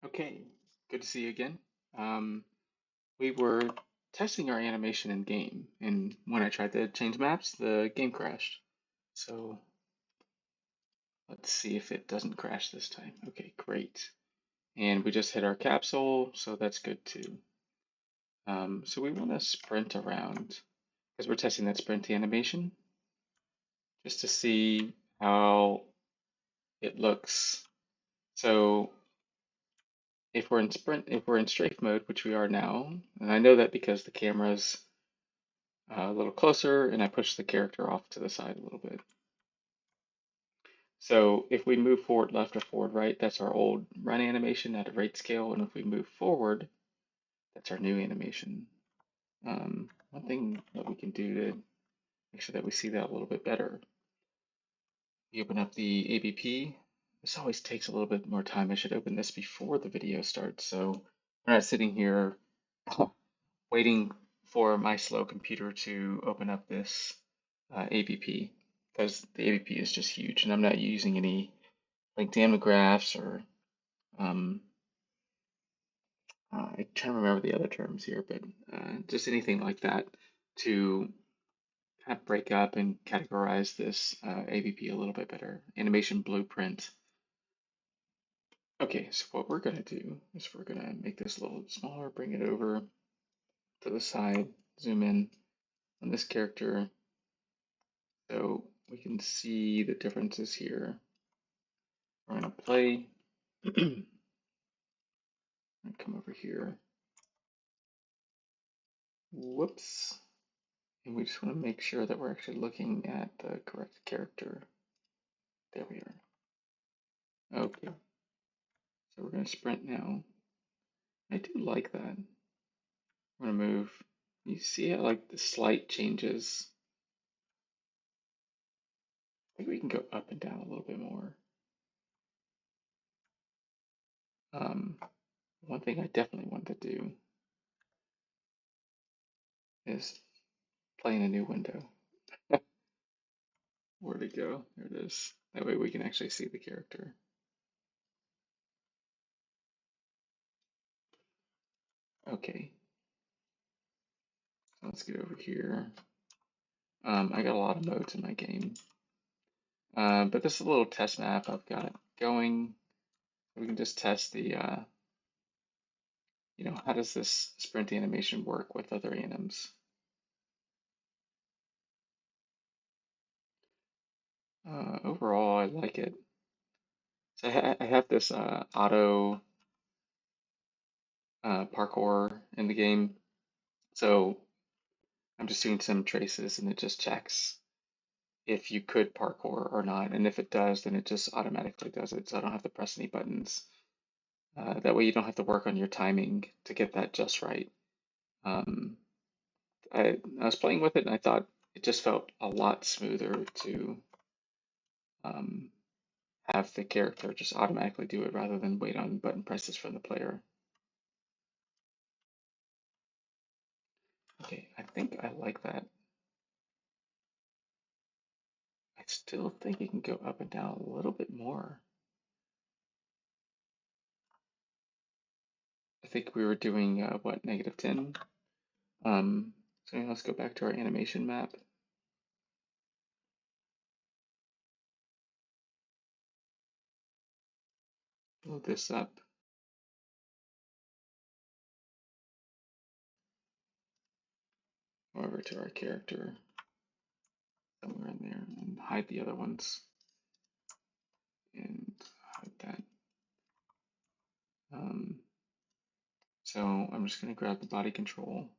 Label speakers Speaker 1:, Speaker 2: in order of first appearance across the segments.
Speaker 1: Okay, good to see you again. Um, we were testing our animation in game, and when I tried to change maps, the game crashed. So let's see if it doesn't crash this time. Okay, great. And we just hit our capsule, so that's good too. So we want to sprint around because we're testing that sprint animation just to see how it looks. So if we're in strafe mode, which we are now, and I know that because the camera's a little closer, and I push the character off to the side a little bit. So if we move forward left or forward right, that's our old run animation at a rate scale, and if we move forward, that's our new animation. One thing that we can do to make sure that we see that a little bit better, we open up the ABP. This always takes a little bit more time. I should open this before the video starts, so we're not sitting here waiting for my slow computer to open up this ABP because the ABP is just huge, and I'm not using any like damnographs or um, I'm trying to remember the other terms here, but just anything like that to kind of break up and categorize this ABP a little bit better. Animation blueprint. Okay, so what we're going to do is we're going to make this a little smaller, bring it over to the side, zoom in on this character so we can see the differences here. We're going to play and come over here. Whoops. And we just want to make sure that we're actually looking at the correct character. There we are. Okay, so we're going to sprint now. I do like that. We're going to move. You see how like the slight changes? I think we can go up and down a little bit more. Um, One thing I definitely want to do is play in a new window. Where'd it go? There it is. That way we can actually see the character. Okay, so let's get over here. I got a lot of modes in my game, but this is a little test map I've got going. We can just test the, how does this sprint animation work with other anims? Overall, I like it. So I have this auto parkour in the game. So I'm just doing some traces and it just checks if you could parkour or not. And if it does, then it just automatically does it. So I don't have to press any buttons. That way you don't have to work on your timing to get that just right. Um, I was playing with it and I thought it just felt a lot smoother to um, have the character just automatically do it rather than wait on button presses from the player. Okay, I think I like that. I still think you can go up and down a little bit more. I think we were doing what, -10? So let's go back to our animation map. Load this up. Go over to our character somewhere in there and hide the other ones and hide that. Um, so I'm just going to grab the body control,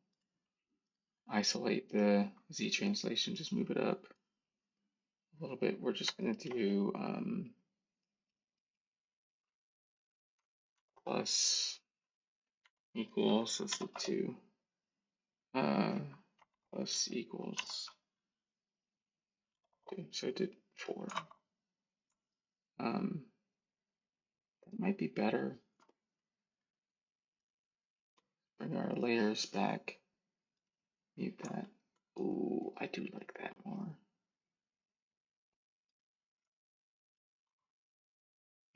Speaker 1: isolate the Z translation, just move it up a little bit. We're just going to do plus equals, let's do 2, plus equals 2, so I did 4. That might be better. Bring our layers back, mute that. Ooh, I do like that more.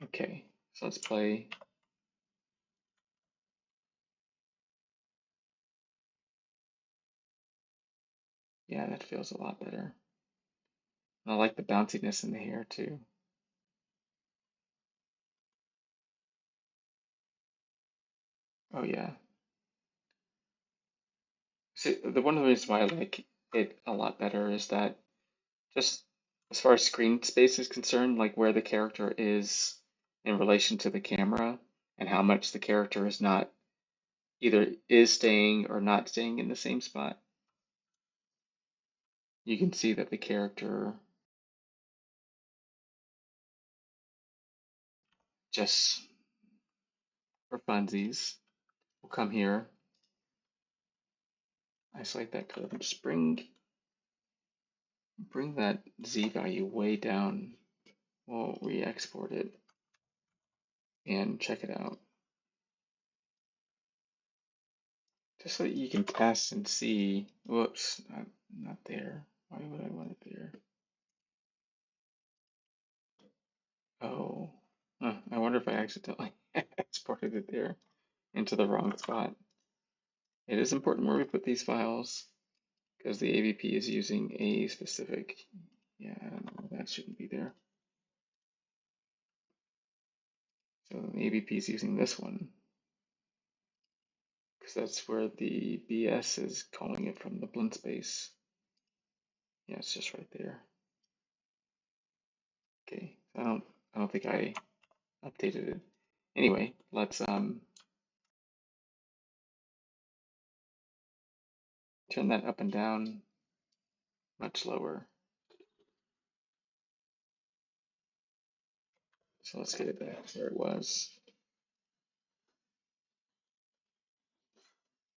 Speaker 1: Okay, so let's play Yeah, that feels a lot better. And I like the bounciness in the hair too. Oh yeah. See, the one of the reasons why I like it a lot better is that just as far as screen space is concerned, like where the character is in relation to the camera and how much the character is not either is staying or not staying in the same spot, you can see that the character just for funsies will come here, isolate that curve, and just bring that Z value way down. We'll re-export it and check it out. Just so that you can test and see. Whoops, not there. Why would I want it there? Oh, I wonder if I accidentally exported it there into the wrong spot. It is important where we put these files because the AVP is using a specific, yeah, I don't know, that shouldn't be there. So the AVP is using this one because that's where the BS is calling it from the blend space. Yeah, it's just right there. Okay, I don't think I updated it. Anyway, let's turn that up and down much lower. So let's get it back where it was.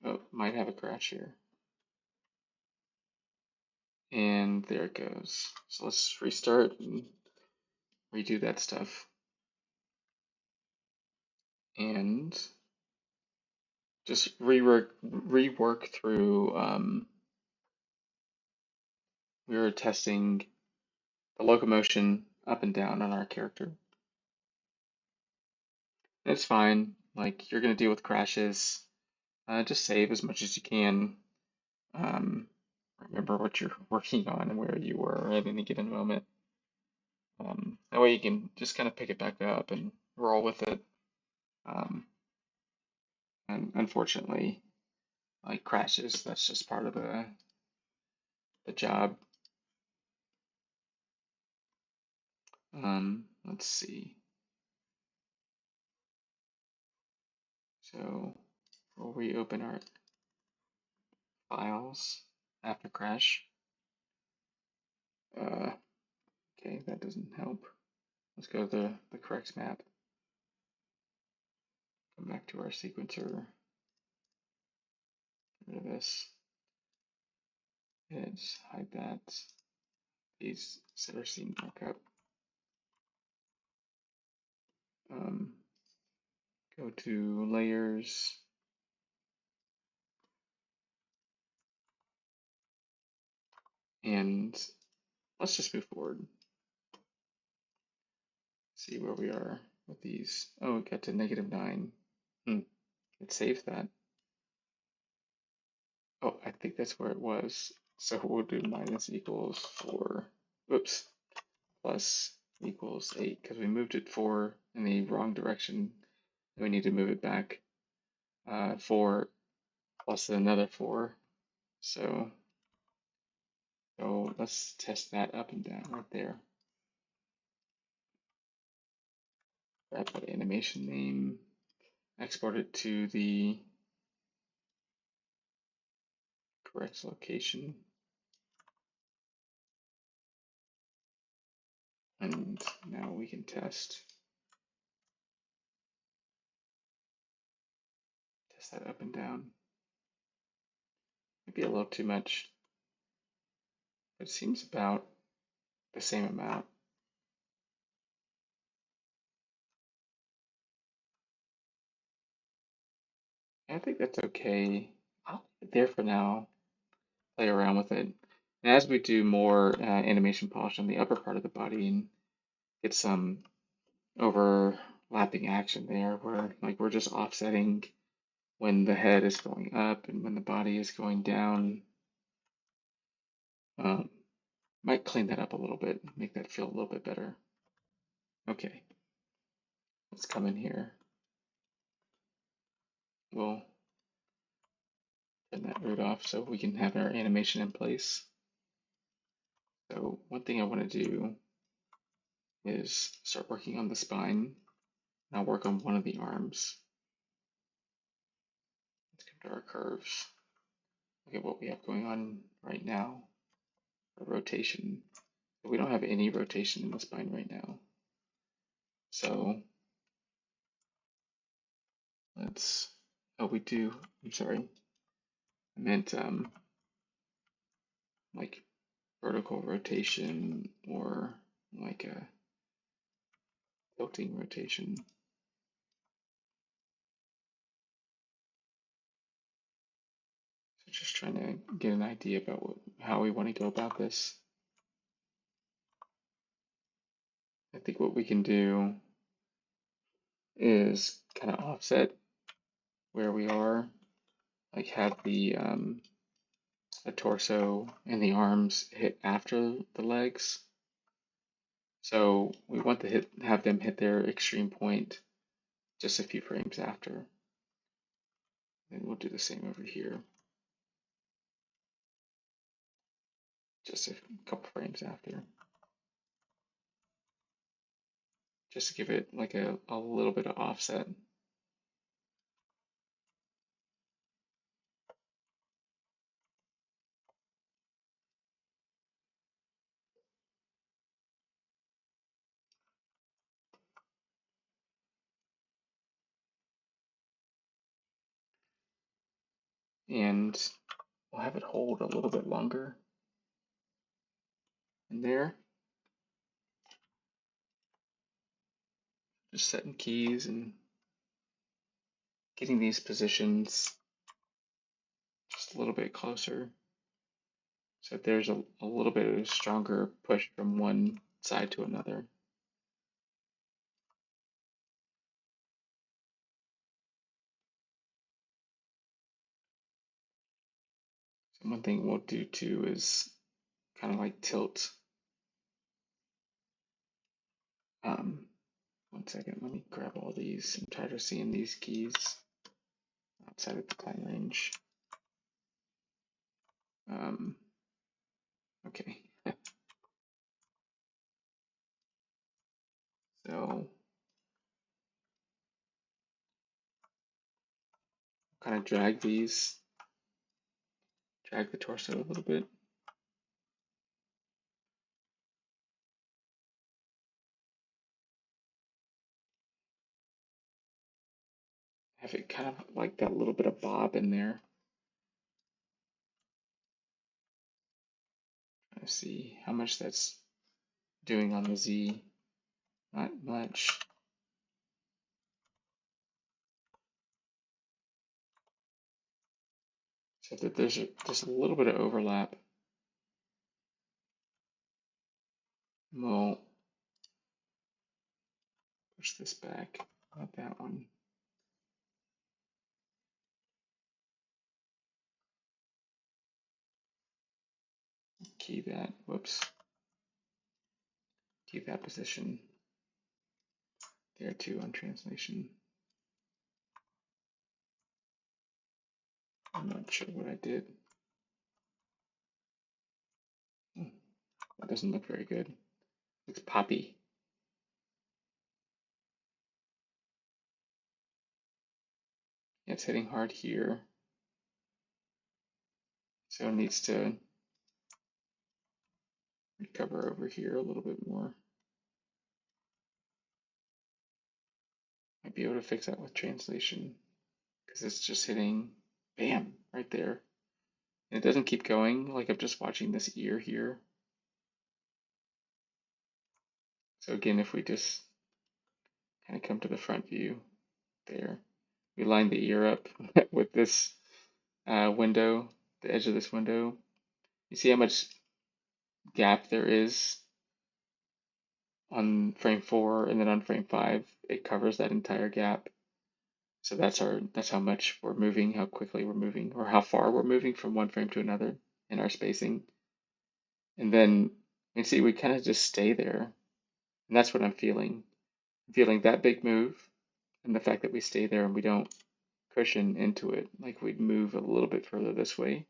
Speaker 1: Oh, might have a crash here. And there it goes. So let's restart and redo that stuff. And just rework through, we were testing the locomotion up and down on our character. It's fine. Like, you're going to deal with crashes. Just save as much as you can. Um, remember what you're working on and where you were at any given moment. That way you can just kind of pick it back up and roll with it. Um, and unfortunately, like crashes, that's just part of the job. Let's see. So we'll reopen our files after crash. Okay, that doesn't help. Let's go to the correct map. Come back to our sequencer. Get rid of this. Let's hide that. These set our scene back up. Um, go to layers. And let's just move forward. See where we are with these. Oh, it got to -9. It saved that. Oh, I think that's where it was. So we'll do minus equals 4. Oops. Plus equals 8 because we moved it 4 in the wrong direction. We need to move it back 4 plus another 4. So let's test that up and down right there. Grab that animation name, export it to the correct location, and now we can test that up and down. Maybe a little too much. It seems about the same amount. I think that's okay. I'll leave it there for now. Play around with it. And as we do more animation polish on the upper part of the body and get some overlapping action there where like we're just offsetting when the head is going up and when the body is going down. Um, might clean that up a little bit, make that feel a little bit better. Okay, let's come in here. We'll turn that root off so we can have our animation in place. So one thing I want to do is start working on the spine. I'll work on one of the arms. Let's come to our curves. Look at what we have going on right now. Our rotation. We don't have any rotation in the spine right now. So let's, oh, we do, I'm sorry. I meant like vertical rotation or like a tilting rotation. So just trying to get an idea about how we want to go about this. I think what we can do is kind of offset where we are, like have the torso and the arms hit after the legs. So we want to have them hit their extreme point just a few frames after. And we'll do the same over here, just a couple frames after, just to give it like a little bit of offset. And we'll have it hold a little bit longer in there. Just setting keys and getting these positions just a little bit closer. So there's a little bit of a stronger push from one side to another. So one thing we'll do too is kind of like tilt. One second, let me grab all these. I'm tired of seeing these keys outside of the time range. Okay. So kind of drag the torso a little bit. Have it kind of like that little bit of bob in there. Trying to see how much that's doing on the Z. Not much. So that there's just a little bit of overlap. We'll push this back, not that one. Key that, whoops. Keep that position there too on translation. I'm not sure what I did. That doesn't look very good. Looks poppy. It's hitting hard here. So it needs to recover over here a little bit more. Might be able to fix that with translation because it's just hitting, bam, right there. And it doesn't keep going, like I'm just watching this ear here. So again, if we just kind of come to the front view there, we line the ear up with this window, the edge of this window. You see how much gap there is on frame 4, and then on frame 5 it covers that entire gap. So that's how much we're moving, how quickly we're moving, or how far we're moving from one frame to another in our spacing. And then, and see, we kind of just stay there. And that's what I'm feeling. I'm feeling that big move and the fact that we stay there and we don't cushion into it. Like we'd move a little bit further this way,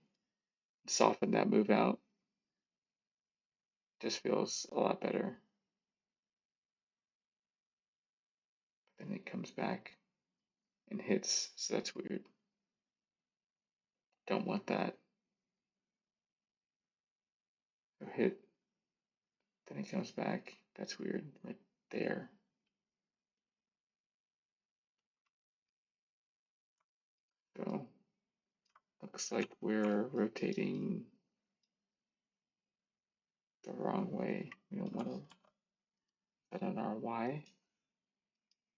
Speaker 1: soften that move out. Just feels a lot better. Then it comes back and hits, so that's weird. Don't want that. So hit, then it comes back. That's weird, right there. So looks like we're rotating the wrong way. We don't want to set on our Y.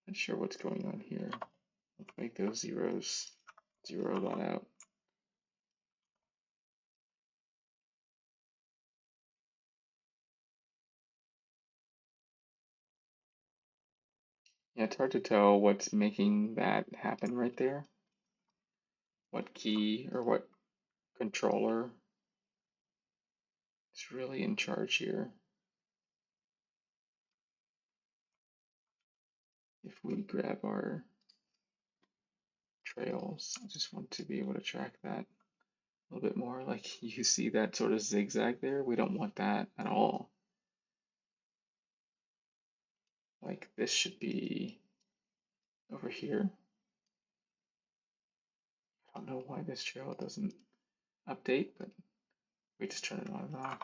Speaker 1: Not sure what's going on here. Let's make those zeros zero that out. Yeah, it's hard to tell what's making that happen right there. What key or what controller is really in charge here. If we grab our trails, I just want to be able to track that a little bit more. Like you see that sort of zigzag there? We don't want that at all. Like this should be over here. I don't know why this trail doesn't update, but we just turn it on and off.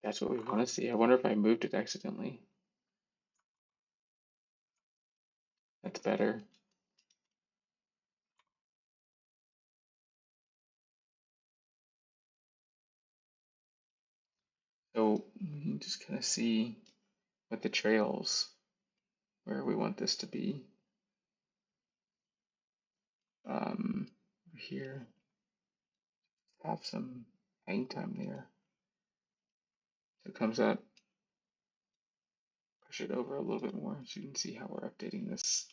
Speaker 1: That's what we want to see. I wonder if I moved it accidentally. That's better. So we can just kind of see with the trails where we want this to be. Here, have some hang time there. So it comes up, push it over a little bit more so you can see how we're updating this.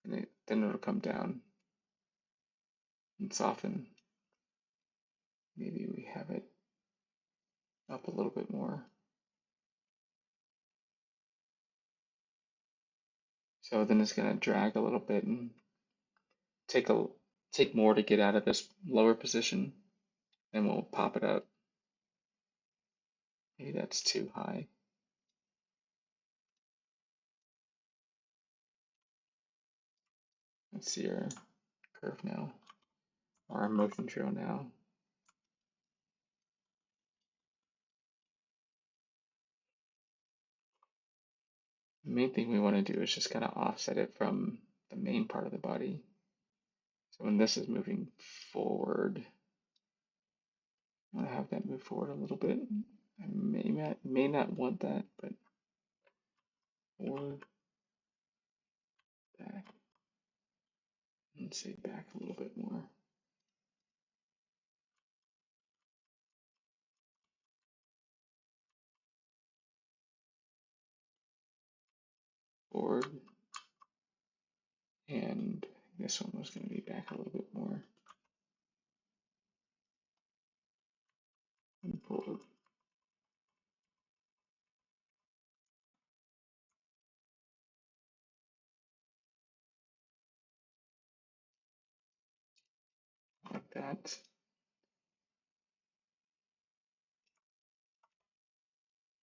Speaker 1: And then it'll come down and soften. Maybe we have it up a little bit more. So then it's going to drag a little bit and take more to get out of this lower position, and we'll pop it up. Maybe that's too high. Let's see our curve now, or our motion trail now. The main thing we want to do is just kind of offset it from the main part of the body. So when this is moving forward, I want to have that move forward a little bit. I may not want that, but forward, back, and say back a little bit more. Forward, and this one was going to be back a little bit more. And forward. Like that.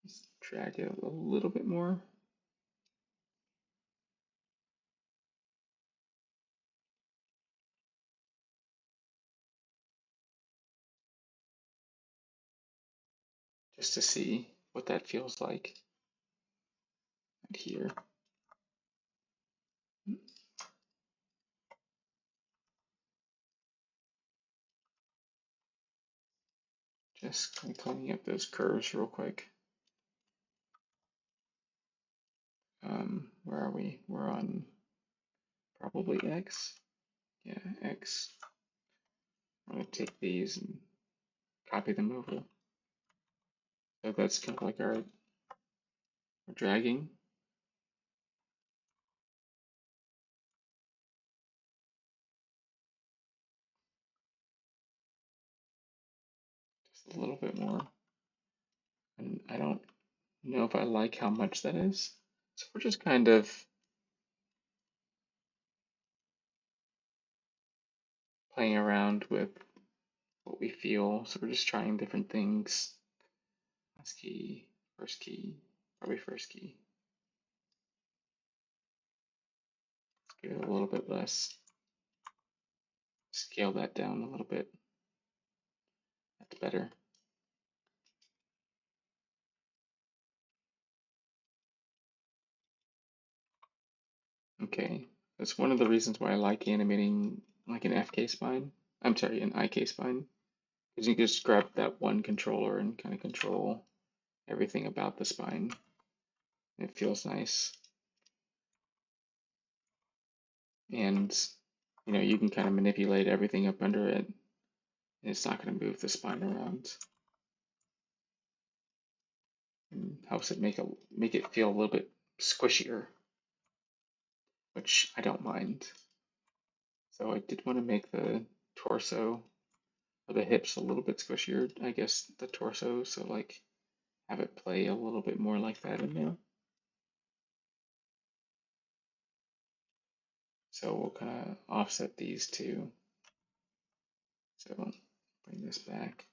Speaker 1: Just drag it a little bit more. Just to see what that feels like right here. Just kind of cleaning up those curves real quick. Where are we? We're on probably X. Yeah, X. I'm going to take these and copy them over. So that's kind of like our dragging. Just a little bit more. And I don't know if I like how much that is. So we're just kind of playing around with what we feel. So we're just trying different things. Last key, first key, probably first key. Let's get a little bit less. Scale that down a little bit. That's better. Okay, that's one of the reasons why I like animating like an FK spine. I'm sorry, an IK spine. Because you can just grab that one controller and kind of control everything about the spine. It feels nice. And you can kind of manipulate everything up under it. And it's not going to move the spine around. And helps it make it feel a little bit squishier, which I don't mind. So I did want to make the torso or the hips a little bit squishier, I guess the torso, so like have it play a little bit more like that in there. So we'll kind of offset these two. So bring this back,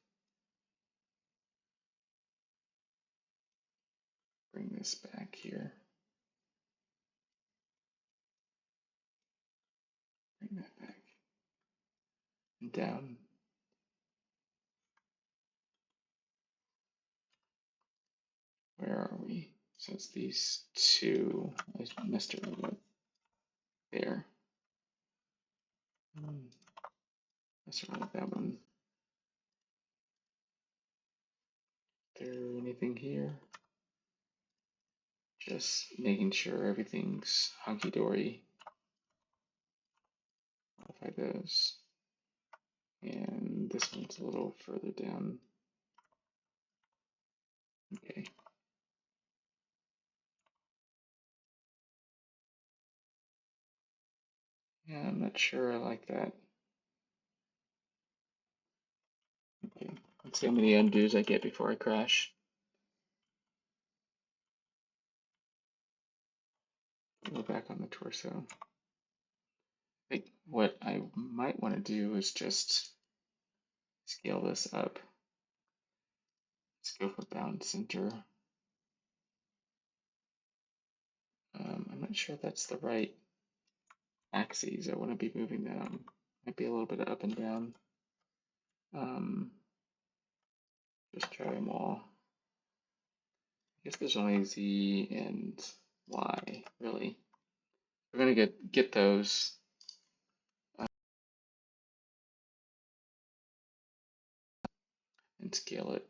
Speaker 1: bring this back here, bring that back and down. Where are we? So it's these two. I messed around with there. Mess around with that one. Is there anything here? Just making sure everything's hunky-dory. Modify those. And this one's a little further down. Okay. Yeah, I'm not sure I like that. Okay, let's see how many undos I get before I crash. Go back on the torso. I think what I might want to do is just scale this up. Let's go for bound center. I'm not sure if that's the right axes I want to be moving that on. Might be a little bit up and down. Just try them all. I guess there's only Z and Y, really. We're gonna get those. And scale it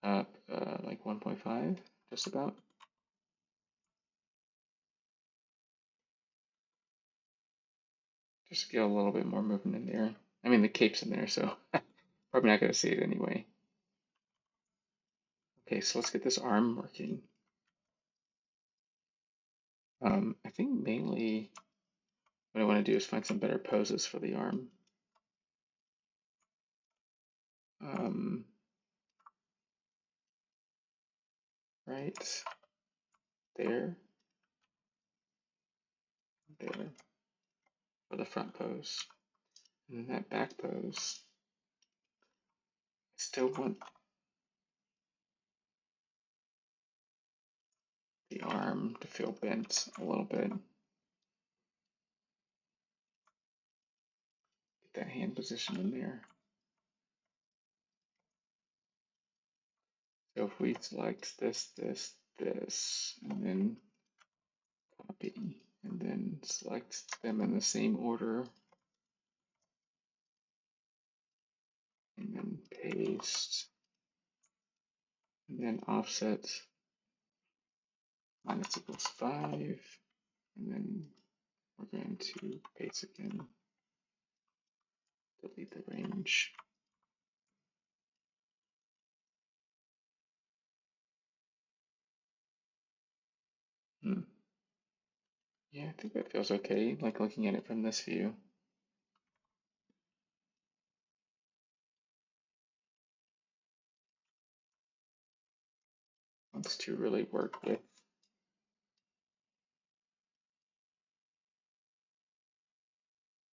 Speaker 1: up like 1.5, just about. Just get a little bit more movement in there. I mean, the cape's in there, so probably not going to see it anyway. Okay, so let's get this arm working. I think mainly what I want to do is find some better poses for the arm. Right there, there, for the front pose. And then that back pose, I still want the arm to feel bent a little bit. Get that hand position in there. So if we select this, and then copy, and then select them in the same order, and then paste, and then offset -=5, and then we're going to paste again, delete the range. Yeah, I think that feels okay, like looking at it from this view. wants to really work with.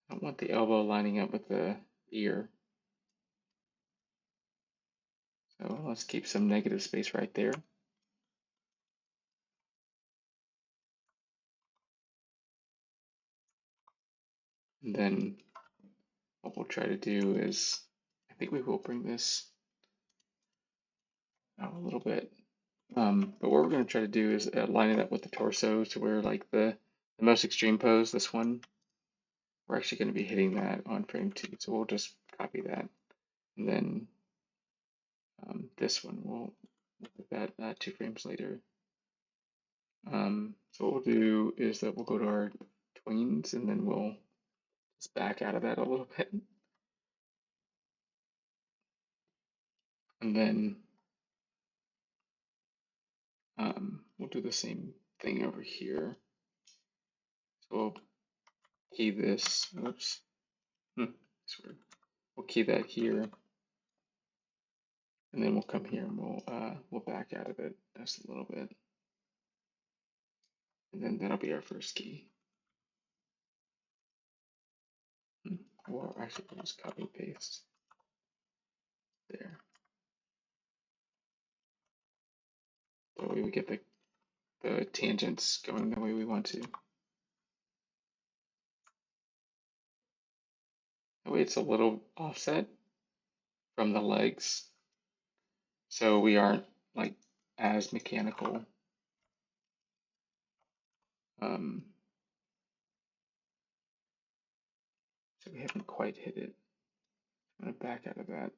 Speaker 1: I don't want the elbow lining up with the ear. So let's keep some negative space right there. And then what we'll try to do is, I think we will bring this out a little bit. But what we're going to try to do is line it up with the torso to where like the most extreme pose, this one, we're actually going to be hitting that on frame 2. So we'll just copy that. And then this one, we'll put that 2 frames later. So what we'll do is that we'll go to our tweens and then we'll just back out of that a little bit. And then we'll do the same thing over here. So we'll key this, oops, that's weird. We'll key that here. And then we'll come here and we'll back out of it just a little bit. And then that'll be our first key. Or actually we'll just copy and paste there. That way we get the tangents going the way we want to. That way it's a little offset from the legs. So we aren't like as mechanical. So we haven't quite hit it. I'm going to back out of that.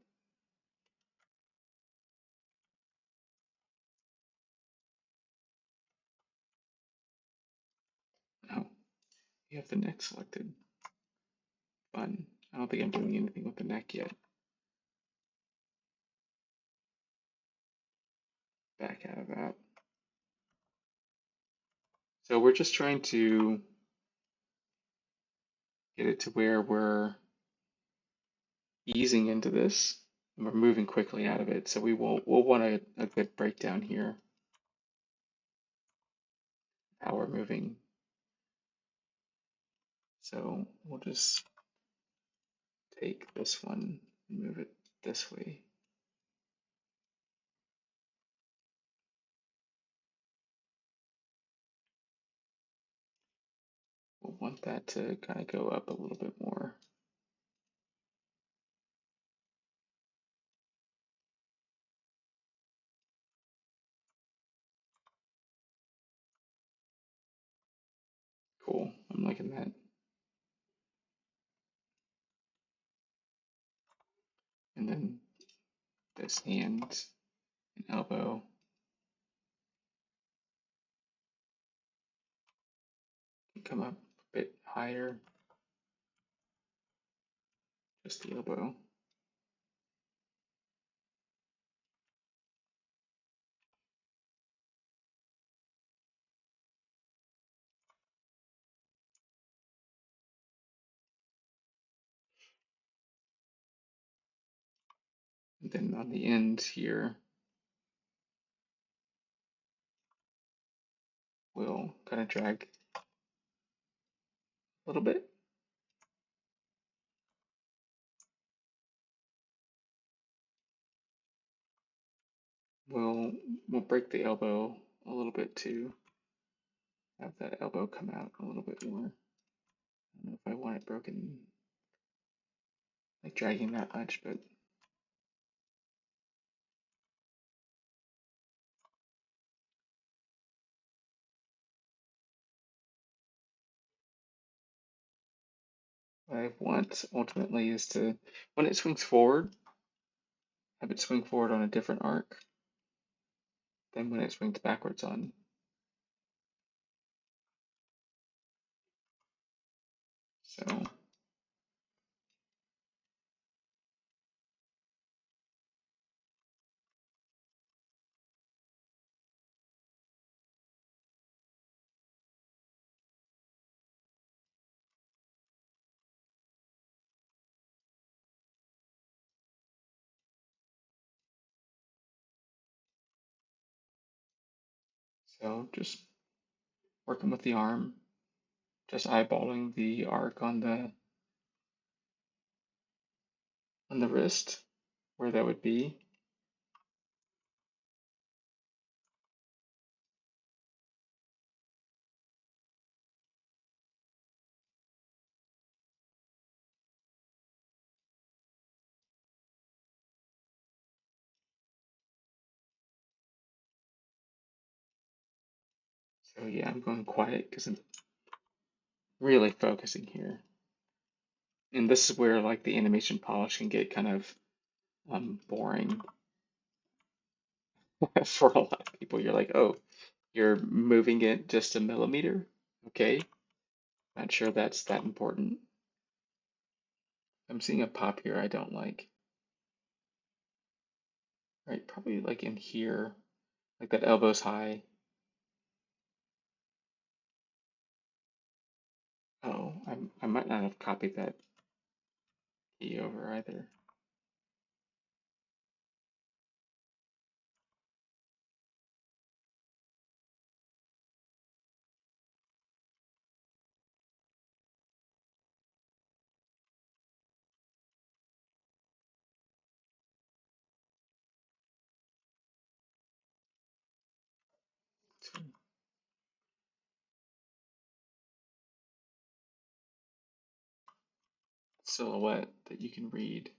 Speaker 1: Oh, you have the neck selected. Fun. I don't think I'm doing anything with the neck yet. Back out of that. So we're just trying to get it to where we're easing into this and we're moving quickly out of it. So we'll want a good breakdown here. How we're moving. So we'll just take this one and move it this way. We'll want that to kind of go up a little bit more. Cool, I'm liking that. And then this hand and elbow. Can come up a bit higher. Just the elbow. And then on the end here, we'll kind of drag a little bit. We'll break the elbow a little bit to have that elbow come out a little bit more. I don't know if I want it broken, like dragging that much, but what I want ultimately is to, when it swings forward, have it swing forward on a different arc than when it swings backwards on. So So just working with the arm, just eyeballing the arc on the wrist, where that would be. So yeah, I'm going quiet because I'm really focusing here. And this is where like the animation polish can get kind of boring for a lot of people. You're like, oh, you're moving it just a millimeter? Okay, not sure that's that important. I'm seeing a pop here I don't like. Right, probably like in here, like that elbow's high. Oh, I might not have copied that key over either. So, silhouette that you can read.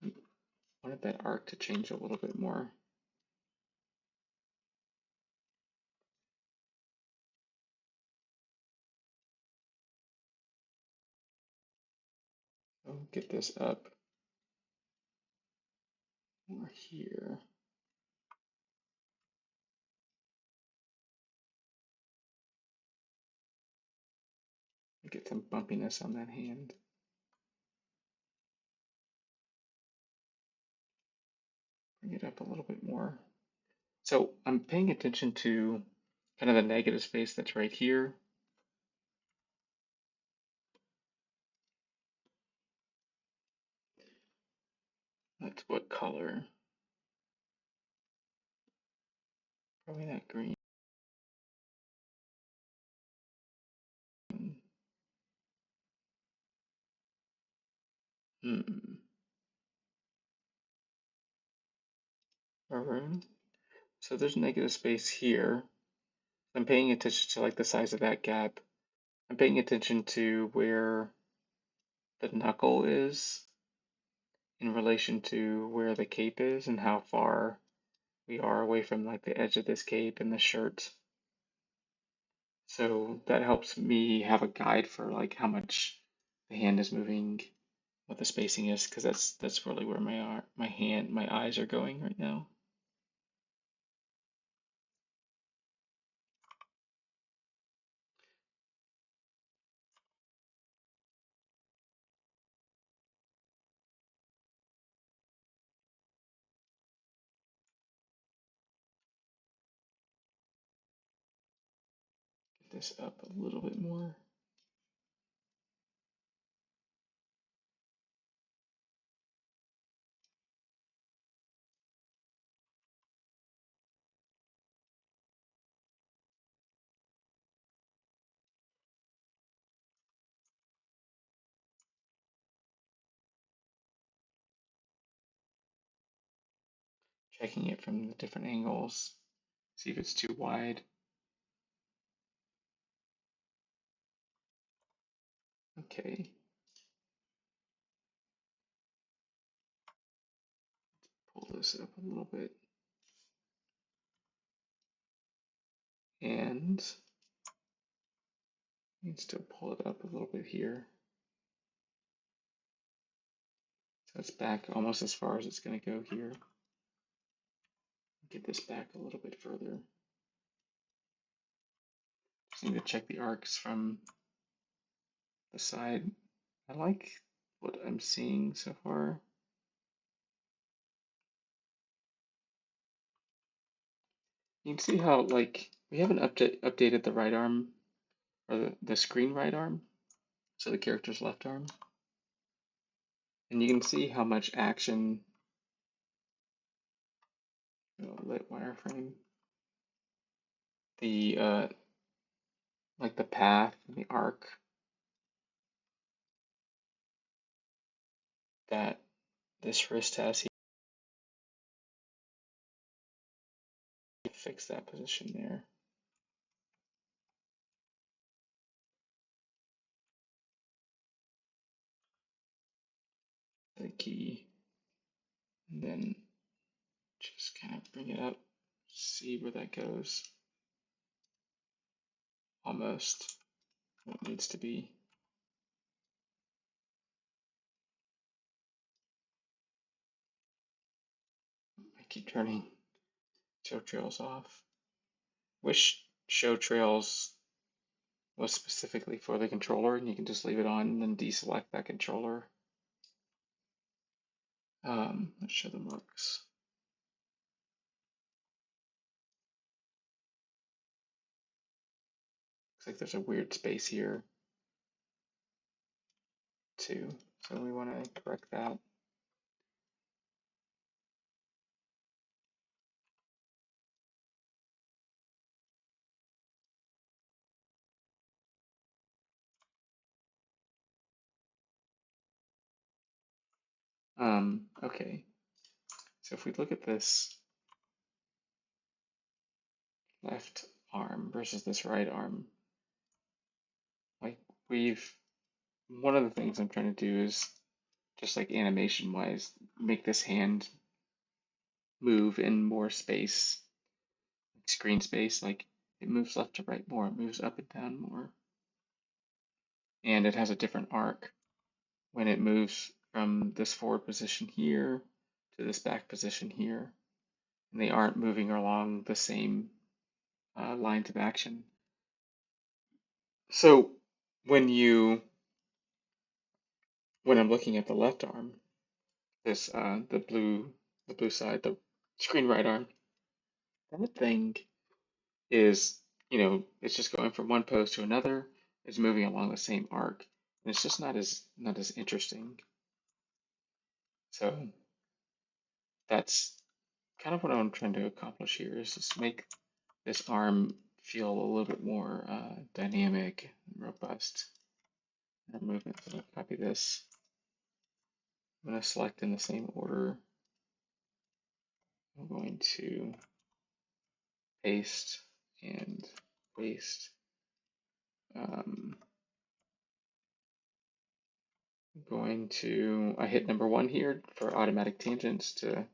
Speaker 1: I wanted that arc to change a little bit more. So get this up more here. Get some bumpiness on that hand. Bring it up a little bit more. So I'm paying attention to kind of the negative space that's right here. That's what color? Probably that green. Hmm. Maroon. So there's negative space here. I'm paying attention to like the size of that gap. I'm paying attention to where the knuckle is in relation to where the cape is and how far we are away from like the edge of this cape and the shirt. So that helps me have a guide for like how much the hand is moving, what the spacing is, because that's really where my eyes are going right now. Get this up a little bit more. Checking it from the different angles, see if it's too wide. Okay, pull this up a little bit. And you can still pull it up a little bit here. So it's back almost as far as it's going to go here. Get this back a little bit further. Just need to check the arcs from the side. I like what I'm seeing so far. You can see how like we haven't updated the right arm or the screen right arm, so the character's left arm. And you can see how much action, lit wireframe, the like the path and the arc that this wrist has here. Fix that position there. The key, and then just kind of bring it up, see where that goes. Almost what it needs to be. I keep turning show trails off. Wish show trails was specifically for the controller, and you can just leave it on and then deselect that controller. Let's show the marks. Looks like there's a weird space here too, so we want to correct that. Okay, so if we look at this left arm versus this right arm, like one of the things I'm trying to do is just like animation wise, make this hand move in more space, screen space, like it moves left to right more, it moves up and down more. And it has a different arc when it moves from this forward position here to this back position here. And they aren't moving along the same lines of action. So when I'm looking at the left arm, this the blue side, the screen right arm, that thing is, it's just going from one pose to another. It's moving along the same arc, and it's just not as interesting. So that's kind of what I'm trying to accomplish here is just make this arm feel a little bit more dynamic and robust in our movement. So I'll copy this. I'm going to select in the same order. I'm going to paste and paste. I hit number 1 here for automatic tangents to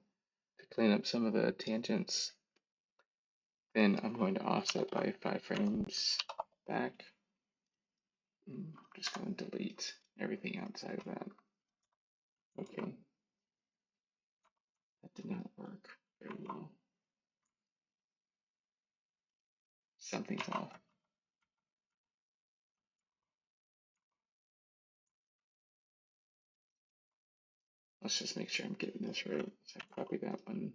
Speaker 1: clean up some of the tangents. Then I'm going to offset by 5 frames back. I'm just going to delete everything outside of that. Okay. That did not work very well. Something's off. Let's just make sure I'm getting this right. So I copy that one.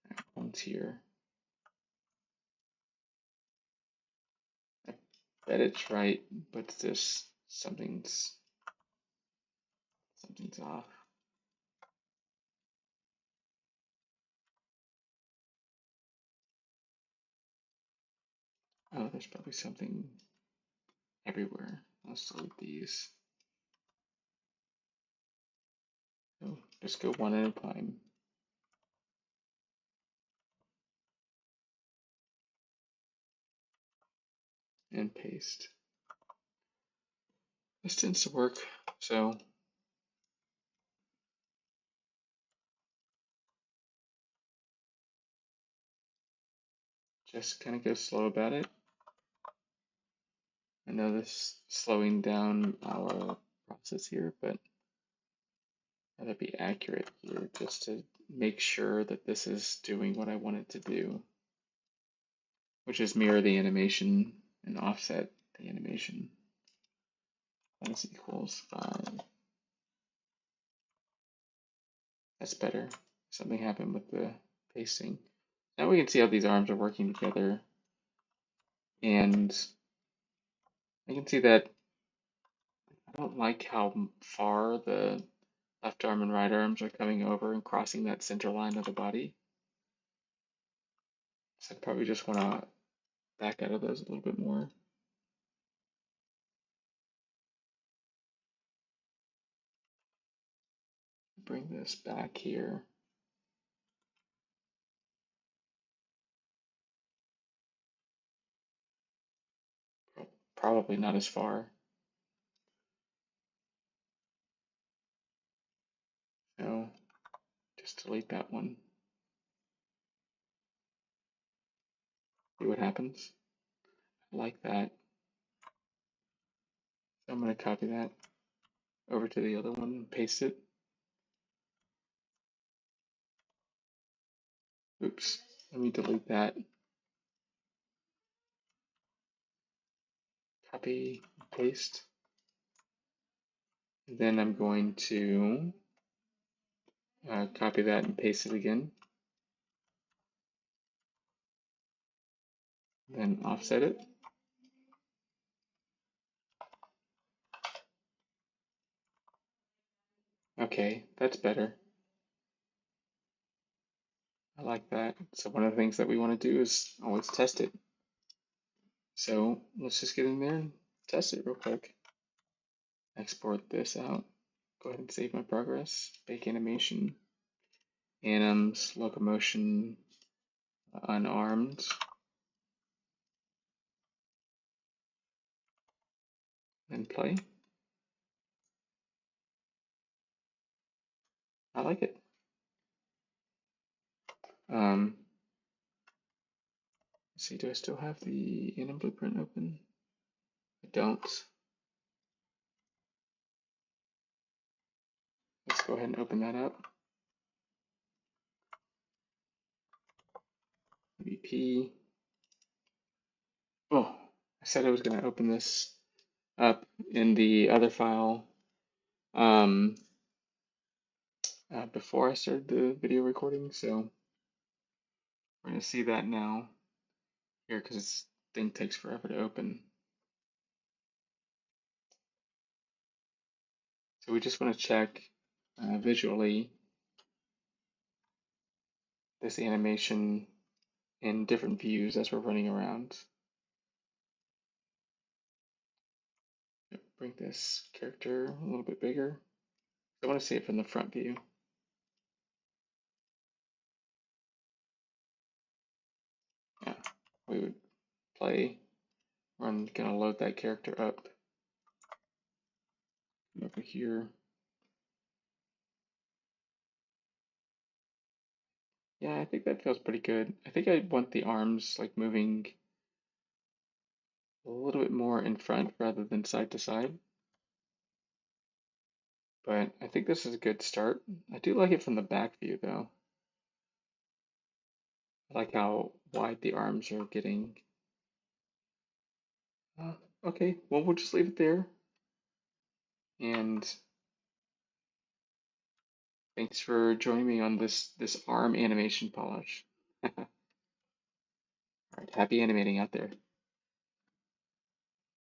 Speaker 1: That one's here. I bet it's right, but this something's off. Oh, there's probably something everywhere. Let's delete these. So just go one at a time. And paste. This tends to work, so just kind of go slow about it. I know this is slowing down our process here, but I'd rather be accurate here just to make sure that this is doing what I want it to do, which is mirror the animation and offset the animation. Minus equals 5. That's better. Something happened with the pasting. Now we can see how these arms are working together. And I can see that I don't like how far the Left arm and right arms are coming over and crossing that center line of the body. So I probably just want to back out of those a little bit more. Bring this back here. Probably not as far. No, just delete that one. See what happens. I like that. So I'm going to copy that over to the other one and paste it. Oops, let me delete that. Copy, paste. And then I'm going to copy that and paste it again. Then offset it. Okay, that's better. I like that. So one of the things that we want to do is always test it. So let's just get in there and test it real quick. Export this out. Go ahead and save my progress. Bake animation. Anims, locomotion, unarmed. Then play. I like it. Let's see, do I still have the Anim blueprint open? I don't. Let's go ahead and open that up. VP. Oh, I said I was going to open this up in the other file before I started the video recording, so we're going to see that now here because this thing takes forever to open. So we just want to check visually this animation in different views as we're running around. Bring this character a little bit bigger. I want to see it from the front view. Yeah, we would play. We're going to load that character up over here. Yeah, I think that feels pretty good. I think I want the arms like moving a little bit more in front rather than side to side. But I think this is a good start. I do like it from the back view though. I like how wide the arms are getting. Okay, well, we'll just leave it there. And thanks for joining me on this arm animation polish. All right, happy animating out there.